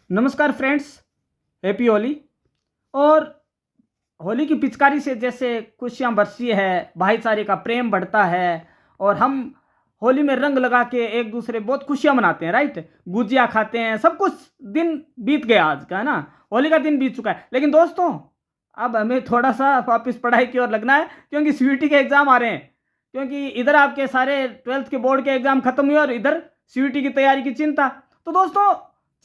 नमस्कार friends, happy Holi. और होली की पिचकारी से जैसे खुशियाँ बरसती है, भाईचारे का प्रेम बढ़ता है और हम होली में रंग लगा के एक दूसरे बहुत खुशियाँ मनाते हैं, राइट। गुजिया खाते हैं, सब कुछ। दिन बीत गया आज का, है ना। होली का दिन बीत चुका है, लेकिन दोस्तों अब हमें थोड़ा सा वापस पढ़ाई की ओर लगना है, क्योंकि सीयूईटी के एग्जाम आ रहे हैं। क्योंकि इधर आपके सारे ट्वेल्थ के बोर्ड के एग्जाम खत्म हुए और इधर सीयूईटी की तैयारी की चिंता। तो दोस्तों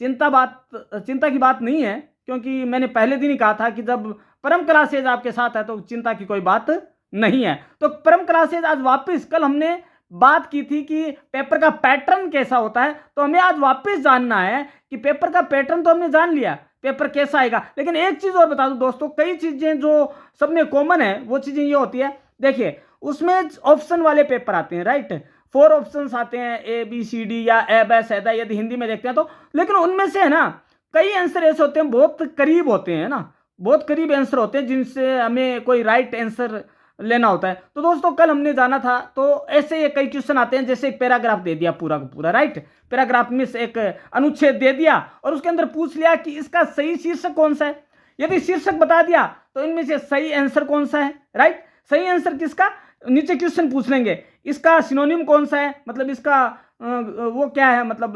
चिंता की बात नहीं है, क्योंकि मैंने पहले दिन ही कहा था कि जब परम क्लासेज आपके साथ है तो चिंता की कोई बात नहीं है। तो परम क्लासेज आज वापस, कल हमने बात की थी कि पेपर का पैटर्न कैसा होता है, तो हमें आज वापस जानना है कि पेपर का पैटर्न तो हमने जान लिया, पेपर कैसा आएगा। लेकिन एक चीज और बता दूं दोस्तों, कई चीजें जो सब में कॉमन है वो चीजें ये होती है। देखिए, उसमें ऑप्शन वाले पेपर आते हैं, राइट। 4 ऑप्शंस आते हैं, ए बी सी डी या ए ब सैदा, यदि हिंदी में देखते हैं तो। लेकिन उनमें से है ना, कई आंसर ऐसे होते हैं बहुत करीब होते हैं ना, बहुत करीब आंसर होते हैं जिनसे हमें कोई राइट आंसर लेना होता है। तो दोस्तों कल हमने जाना था, तो ऐसे ये कई क्वेश्चन आते हैं, जैसे एक पैराग्राफ दे दिया पूरा का पूरा, राइट। पैराग्राफ में से एक अनुच्छेद दे दिया और उसके अंदर पूछ लिया कि इसका सही शीर्षक कौन सा है। यदि शीर्षक बता दिया तो इनमें से सही आंसर कौन सा है, राइट। सही आंसर किसका, नीचे क्वेश्चन पूछ लेंगे, इसका सिनोनिम कौन सा है, मतलब इसका वो क्या है, मतलब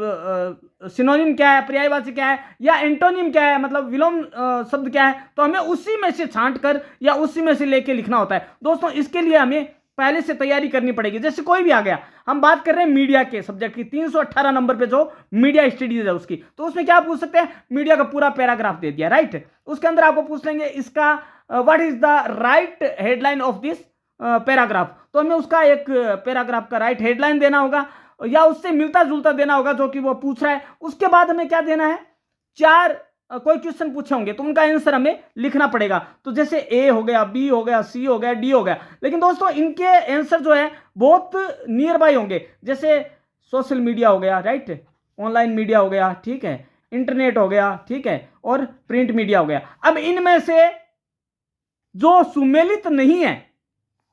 सिनोनिम क्या है, पर्यायवाची क्या है, या एंटोनिम क्या है, मतलब विलोम शब्द क्या है। तो हमें उसी में से छांट कर या उसी में से लेके लिखना होता है दोस्तों। इसके लिए हमें पहले से तैयारी करनी पड़ेगी। जैसे कोई भी आ गया, हम बात कर रहे हैं मीडिया के सब्जेक्ट की, 318 नंबर पे जो मीडिया स्टडीज है उसकी, तो उसमें क्या पूछ सकते हैं, मीडिया का पूरा पैराग्राफ दे दिया, राइट। उसके अंदर आपको पूछ लेंगे इसका what is the right headline of this paragraph. तो हमें उसका एक पैराग्राफ का राइट हेडलाइन देना होगा या उससे मिलता जुलता देना होगा जो कि वो पूछ रहा है। उसके बाद हमें क्या देना है, 4 कोई क्वेश्चन पूछे होंगे तो उनका आंसर हमें लिखना पड़ेगा। तो जैसे ए हो गया, बी हो गया, सी हो गया, डी हो गया। लेकिन दोस्तों इनके आंसर जो है बहुत नियर बाय होंगे। जैसे सोशल मीडिया हो गया, राइट, ऑनलाइन मीडिया हो गया, ठीक है, इंटरनेट हो गया, ठीक है, और प्रिंट मीडिया हो गया। अब इनमें से जो सुमेलित नहीं है,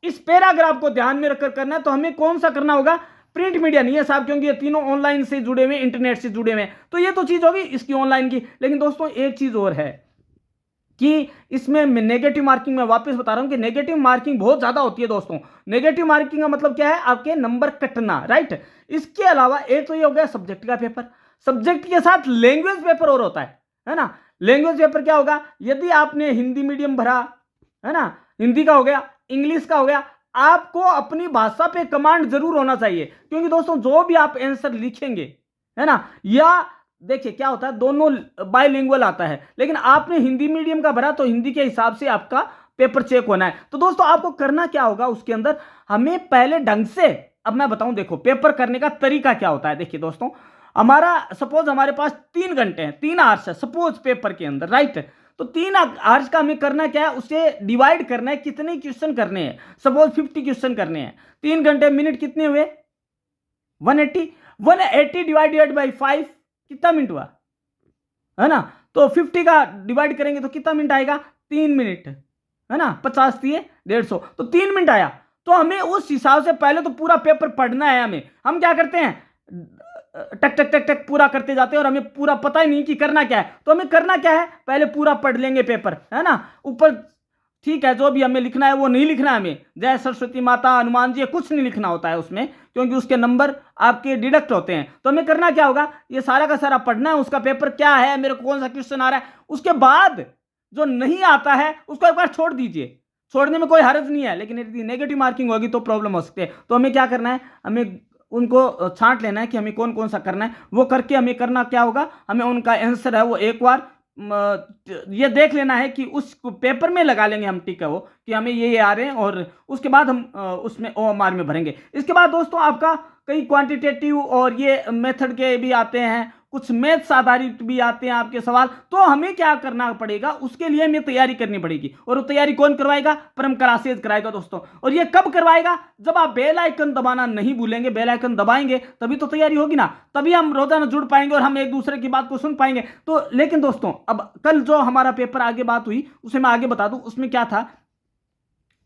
इस पैराग्राफ को ध्यान में रखकर करना है। तो हमें कौन सा करना होगा, प्रिंट मीडिया नहीं है साहब, क्योंकि ये तीनों ऑनलाइन से जुड़े हुए, इंटरनेट से जुड़े हुए हैं। तो ये तो चीज होगी इसकी ऑनलाइन की। लेकिन दोस्तों एक चीज और है कि इसमें नेगेटिव मार्किंग, में वापस बता रहा हूं कि नेगेटिव मार्किंग बहुत ज्यादा होती है दोस्तों। नेगेटिव मार्किंग का मतलब क्या है, आपके नंबर कटना, राइट। इसके अलावा एक तो ये हो गया सब्जेक्ट का पेपर, सब्जेक्ट के साथ लैंग्वेज पेपर और होता है ना। लैंग्वेज पेपर क्या होगा, यदि आपने हिंदी मीडियम भरा, है ना, हिंदी का हो गया, इंग्लिश का हो गया, आपको अपनी भाषा पे कमांड जरूर होना चाहिए। क्योंकि दोस्तों जो भी आप आंसर लिखेंगे, है ना, या देखिए क्या होता है, दोनों बाइलिंगुअल आता है, लेकिन आपने हिंदी मीडियम का भरा तो हिंदी के हिसाब से आपका पेपर चेक होना है। तो दोस्तों आपको करना क्या होगा, उसके अंदर हमें पहले ढंग से, अब मैं बताऊं, देखो पेपर करने का तरीका क्या होता है। देखिए दोस्तों, हमारा सपोज हमारे पास 3 घंटे हैं, 3 आवर्स है सपोज पेपर के अंदर, राइट। तो 3 आवर्स का हमें करना क्या है, उसे डिवाइड करना है, कितने क्वेश्चन करने हैं। सपोज 50 क्वेश्चन करने हैं, 3 घंटे, मिनट कितने हुए, 180। 180 डिवाइडेड बाई 5 कितना मिनट हुआ, है ना। तो 50 का डिवाइड करेंगे तो कितना मिनट आएगा, 3 मिनट, है ना। 50 दिए 150, तो 3 मिनट आया। तो हमें उस हिसाब से पहले तो पूरा पेपर पढ़ना है। हम क्या करते हैं, टक टक टक टक पूरा करते जाते हैं और हमें पूरा पता ही नहीं कि करना क्या है। तो हमें करना क्या है, पहले पूरा पढ़ लेंगे पेपर, है ना। ऊपर ठीक है, जो भी हमें लिखना है वो नहीं लिखना है हमें, जय सरस्वती माता, हनुमान जी, कुछ नहीं लिखना होता है उसमें, क्योंकि उसके नंबर आपके डिडक्ट होते हैं। तो हमें करना क्या होगा, ये सारा का सारा पढ़ना है, उसका पेपर क्या है, मेरे को कौन सा क्वेश्चन आ रहा है। उसके बाद जो नहीं आता है उसको एक बार छोड़ दीजिए, छोड़ने में कोई हर्ज नहीं है। लेकिन यदि नेगेटिव मार्किंग होगी तो प्रॉब्लम हो सकती है। तो हमें क्या करना है, हमें उनको छांट लेना है कि हमें कौन कौन सा करना है। वो करके हमें करना क्या होगा, हमें उनका आंसर है वो एक बार ये देख लेना है कि उस पेपर में लगा लेंगे हम, ठीक है, वो कि हमें ये आ रहे हैं, और उसके बाद हम उसमें OMR में भरेंगे। इसके बाद दोस्तों आपका कई क्वांटिटेटिव और ये मेथड के भी आते हैं, कुछ मैथ्स आधारित भी आते हैं आपके सवाल। तो हमें क्या करना पड़ेगा, उसके लिए हमें तैयारी करनी पड़ेगी। और वो तैयारी कौन करवाएगा, परम क्लासेज कराएगा दोस्तों। और ये कब करवाएगा, जब आप बेल आइकन दबाना नहीं भूलेंगे। बेल आइकन दबाएंगे तभी तो तैयारी होगी ना, तभी हम रोजाना जुड़ पाएंगे और हम एक दूसरे की बात को सुन पाएंगे। तो लेकिन दोस्तों अब कल जो हमारा पेपर आगे बात हुई उसे मैं आगे बता दूं, उसमें क्या था,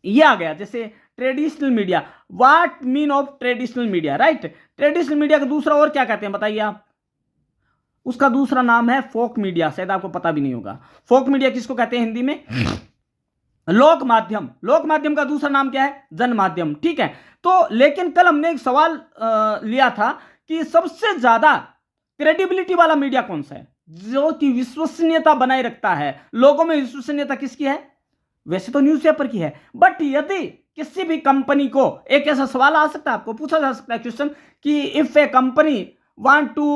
ये आ गया जैसे traditional media, what mean of traditional media, right. Traditional media का दूसरा और क्या कहते हैं बताइए आप, उसका दूसरा नाम है फोक मीडिया। शायद आपको पता भी नहीं होगा। फोक मीडिया किसको कहते हैं हिंदी में? लोक माध्यम। लोक माध्यम का दूसरा नाम क्या है? जन माध्यम। ठीक है। तो लेकिन कल हमने एक सवाल लिया था कि सबसे ज्यादा क्रेडिबिलिटी वाला मीडिया कौन सा है, जो कि विश्वसनीयता बनाए रखता है। लोगों में विश्वसनीयता किसकी है? वैसे तो न्यूज़पेपर की है, बट यदि किसी भी कंपनी को, एक ऐसा सवाल आ सकता है, आपको पूछा जा सकता है क्वेश्चन कि if a company want to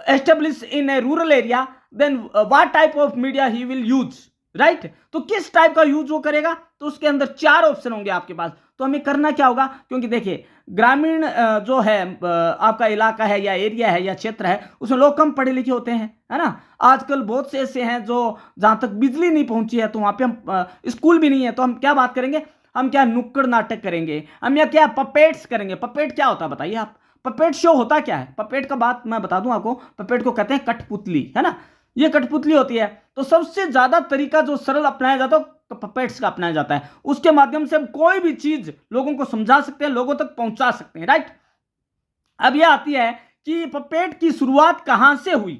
establish in a rural area, then what type of media he will use, right? तो किस टाइप का यूज वो करेगा? तो उसके अंदर 4 ऑप्शन होंगे आपके पास। तो हमें करना क्या होगा? क्योंकि देखिए ग्रामीण जो है आपका इलाका है या एरिया है या क्षेत्र है, उसमें लोग कम पढ़े लिखे होते हैं, है ना। आजकल बहुत से ऐसे हैं जो जहां तक बिजली नहीं पहुंची है, तो वहां पे हम स्कूल भी नहीं है, तो हम क्या बात करेंगे? हम क्या नुक्कड़ नाटक करेंगे, हम या क्या पपेट्स करेंगे। पपेट क्या होता है बताइए आप? पपेट शो होता क्या है? पपेट का बात मैं बता दूं आपको, पपेट को कहते हैं कठपुतली, है ना। ये कठपुतली होती है। तो सबसे ज्यादा तरीका जो सरल अपनाया जाता है तो पपेट्स का अपनाया जाता है। उसके माध्यम से हम कोई भी चीज लोगों को समझा सकते हैं, लोगों तक पहुंचा सकते हैं, राइट। अब यह आती है कि पपेट की शुरुआत कहां से हुई,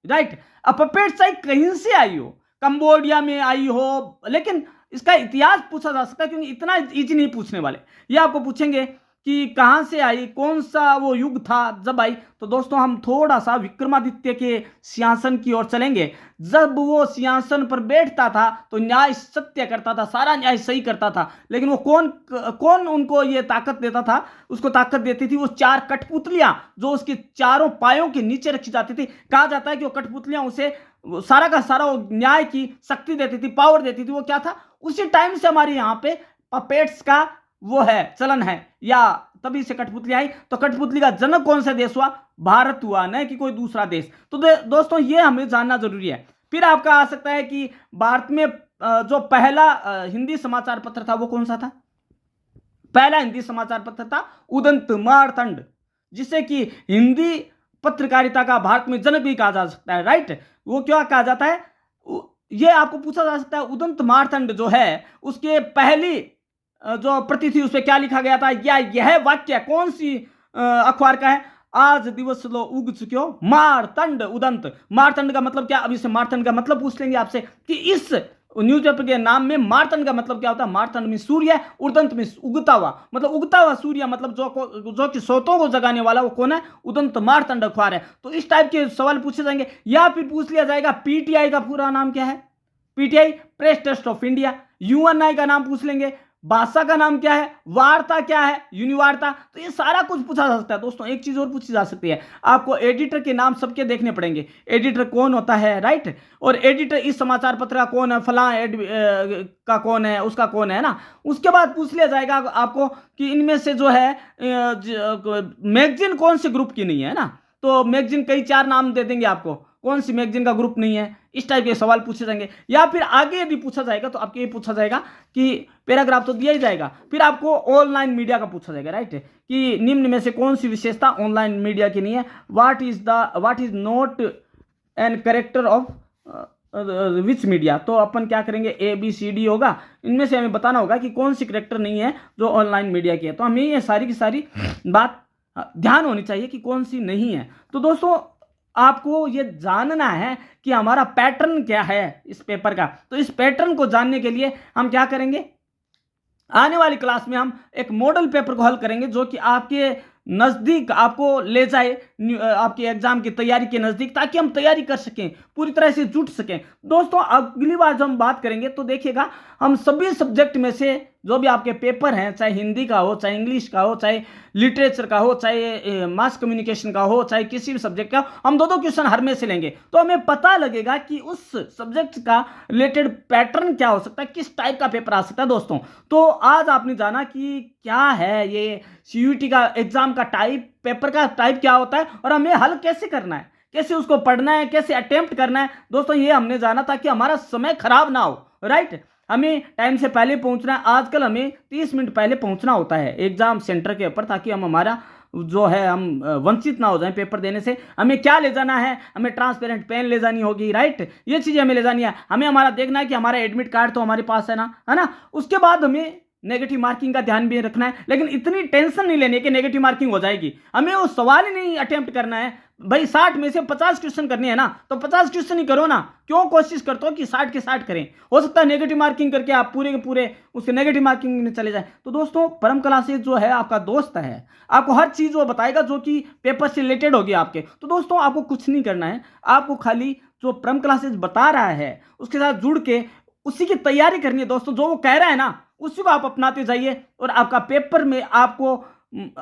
राइट। अब पपेट शायद कहीं से आई हो, कंबोडिया में आई हो, लेकिन इसका इतिहास पूछा जा सकता है, क्योंकि इतना इजी नहीं पूछने वाले। ये आपको पूछेंगे कि कहां से आई, कौन सा वो युग था जब आई। तो दोस्तों हम थोड़ा सा विक्रमादित्य के सिंहासन की ओर चलेंगे। जब वो सिंहासन पर बैठता था तो न्याय सत्य करता था, सारा न्याय सही करता था। लेकिन वो कौन उनको ये ताकत देता था? उसको ताकत देती थी वो 4 कठपुतलियां जो उसके चारों पायों के नीचे रखी जाती थी। कहा जाता है कि वो कठपुतलियां उसे सारा का सारा वो न्याय की शक्ति देती थी, पावर देती थी। वो क्या था? उसी टाइम से हमारे यहाँ पे पपेट्स का वो है चलन है, या तभी से कठपुतली आई। तो कठपुतली का जनक कौन सा देश हुआ? भारत हुआ, न कि कोई दूसरा देश। तो दोस्तों ये हमें जानना जरूरी है। फिर आपका आ सकता है कि भारत में जो पहला हिंदी समाचार पत्र था वो कौन सा था? पहला हिंदी समाचार पत्र था उदंत मार्तंड, जिसे कि हिंदी पत्रकारिता का भारत में जनक भी कहा जा सकता है, राइट। वो क्या कहा जाता है? ये आपको पूछा जा सकता है उदंत मार्तंड जो है उसके पहली जो प्रति थी उस पर क्या लिखा गया था, या यह वाक्य कौन सी अखबार का है? आज दिवस लो उग चुक्यो मारतंड उदंत। मारतंड का मतलब क्या? अभी से मारतंड का मतलब पूछ लेंगे आपसे कि इस न्यूज़पेपर के नाम में मारतंड का मतलब क्या होता है? मारतंड में सूर्य, उदंत में उगता हुआ, मतलब उगता हुआ सूर्य, मतलब जो कि सोतों को जगाने वाला वो कौन है? उदंत मारतंड अखबार है। तो इस टाइप के सवाल पूछे जाएंगे। या फिर पूछ लिया जाएगा पीटीआई का पूरा नाम क्या है? PTI press trust of India. Uni का नाम पूछ लेंगे। भाषा का नाम क्या है? वार्ता क्या है? यूनिवार्ता। तो ये सारा कुछ पूछा जा सकता है। दोस्तों एक चीज और पूछी जा सकती है, आपको एडिटर के नाम सबके देखने पड़ेंगे। एडिटर कौन होता है, राइट। और एडिटर इस समाचार पत्र का कौन है, फला का कौन है, उसका कौन है ना। उसके बाद पूछ लिया जाएगा आपको कि इनमें से जो है मैगजीन कौन से ग्रुप की नहीं है ना। तो मैगजीन कई 4 नाम दे देंगे आपको, कौन सी मैगजीन का ग्रुप नहीं है। इस टाइप के सवाल पूछे जाएंगे। या फिर आगे यदि पूछा जाएगा तो आपके ये पूछा जाएगा कि पैराग्राफ तो दिया ही जाएगा, फिर आपको ऑनलाइन मीडिया का पूछा जाएगा, राइट, कि निम्न में से कौन सी विशेषता ऑनलाइन मीडिया की नहीं है। What is not an character of which media. तो अपन क्या करेंगे, ABCD होगा, इनमें से हमें बताना होगा कि कौन सी कैरेक्टर नहीं है जो ऑनलाइन मीडिया की है। तो हमें ये सारी की सारी बात ध्यान होनी चाहिए कि कौन सी नहीं है। तो दोस्तों आपको ये जानना है कि हमारा पैटर्न क्या है इस पेपर का। तो इस पैटर्न को जानने के लिए हम क्या करेंगे, आने वाली क्लास में हम एक मॉडल पेपर को हल करेंगे जो कि आपके नज़दीक आपको ले जाए, आपके एग्जाम की तैयारी के नज़दीक, ताकि हम तैयारी कर सकें, पूरी तरह से जुट सकें। दोस्तों अगली बार जब हम बात करेंगे तो देखिएगा हम सभी सब्जेक्ट में से जो भी आपके पेपर हैं, चाहे हिंदी का हो, चाहे इंग्लिश का हो, चाहे लिटरेचर का हो, चाहे मास कम्युनिकेशन का हो, चाहे किसी भी सब्जेक्ट का, हम 2-2 क्वेश्चन हर में से लेंगे। तो हमें पता लगेगा कि उस सब्जेक्ट का रिलेटेड पैटर्न क्या हो सकता है, किस टाइप का पेपर आ सकता है। दोस्तों तो आज आपने जाना कि क्या है ये CUET का एग्जाम का टाइप, पेपर का टाइप क्या होता है, और हमें हल कैसे करना है, कैसे उसको पढ़ना है, कैसे अटेम्प्ट करना है। दोस्तों ये हमने जाना ताकि हमारा समय खराब ना हो, राइट। हमें टाइम से पहले पहुंचना है। आजकल हमें 30 मिनट पहले पहुंचना होता है एग्जाम सेंटर के ऊपर, ताकि हम हमारा जो है हम वंचित ना हो जाए पेपर देने से। हमें क्या ले जाना है, हमें ट्रांसपेरेंट पेन ले जानी होगी, राइट, ये चीज़ें हमें ले जानी है। हमें हमारा देखना है कि हमारा एडमिट कार्ड तो हमारे पास है ना, है ना। उसके बाद हमें नेगेटिव मार्किंग का ध्यान भी रखना है, लेकिन इतनी टेंशन नहीं लेनी है कि नेगेटिव मार्किंग हो जाएगी। हमें वो सवाल ही नहीं अटेम्प्ट करना है। भाई 60 में से 50 क्वेश्चन करनी है ना, तो 50 क्वेश्चन ही करो ना। क्यों कोशिश करते हो कि 60 के 60 करें? हो सकता है नेगेटिव मार्किंग करके आप पूरे के पूरे उसके नेगेटिव मार्किंग में चले जाए। तो दोस्तों, परम क्लासेस जो है आपका दोस्त है, आपको हर चीज़ वो बताएगा जो कि पेपर से रिलेटेड होगी आपके। तो दोस्तों, आपको कुछ नहीं करना है, आपको खाली जो परम क्लासेस बता रहा है उसके साथ जुड़ के उसी की तैयारी करनी है। दोस्तों, जो वो कह रहा है ना, उसी को आप अपनाते जाइए और आपका पेपर में आपको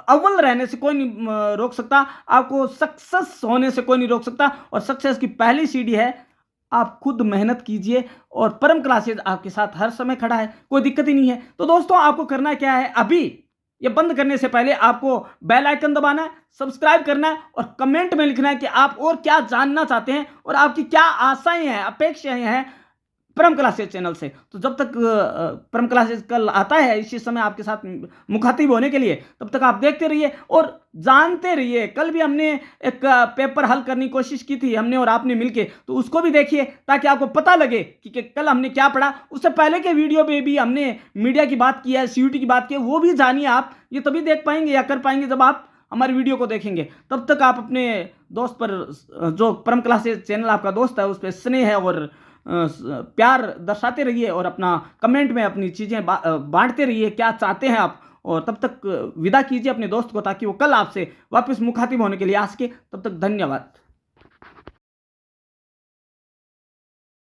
अव्वल रहने से कोई नहीं रोक सकता, आपको सक्सेस होने से कोई नहीं रोक सकता। और सक्सेस की पहली सीढ़ी है, आप खुद मेहनत कीजिए और परम क्लासेस आपके साथ हर समय खड़ा है, कोई दिक्कत ही नहीं है। तो दोस्तों, आपको करना क्या है, अभी ये बंद करने से पहले आपको बेल आइकन दबाना है, सब्सक्राइब करना है और कमेंट में लिखना है कि आप और क्या जानना चाहते हैं और आपकी क्या आशाएं हैं, अपेक्षाएं हैं परम क्लासेस चैनल से। तो जब तक परम क्लासेस कल आता है इसी समय आपके साथ मुखातिब होने के लिए, तब तक आप देखते रहिए और जानते रहिए। कल भी हमने एक पेपर हल करने की कोशिश की थी, हमने और आपने मिलके, तो उसको भी देखिए ताकि आपको पता लगे कि कल हमने क्या पढ़ा। उससे पहले के वीडियो में भी हमने मीडिया की बात की है, CUET की बात की है, वो भी जानिए आप। ये तभी देख पाएंगे या कर पाएंगे जब आप हमारी वीडियो को देखेंगे। तब तक आप अपने दोस्त पर, जो परम क्लासेस चैनल आपका दोस्त है, उस पर स्नेह है और प्यार दर्शाते रहिए और अपना कमेंट में अपनी चीज़ें बांटते रहिए, क्या चाहते हैं आप। और तब तक विदा कीजिए अपने दोस्त को ताकि वो कल आपसे वापस मुखातिब होने के लिए आ सके। तब तक धन्यवाद।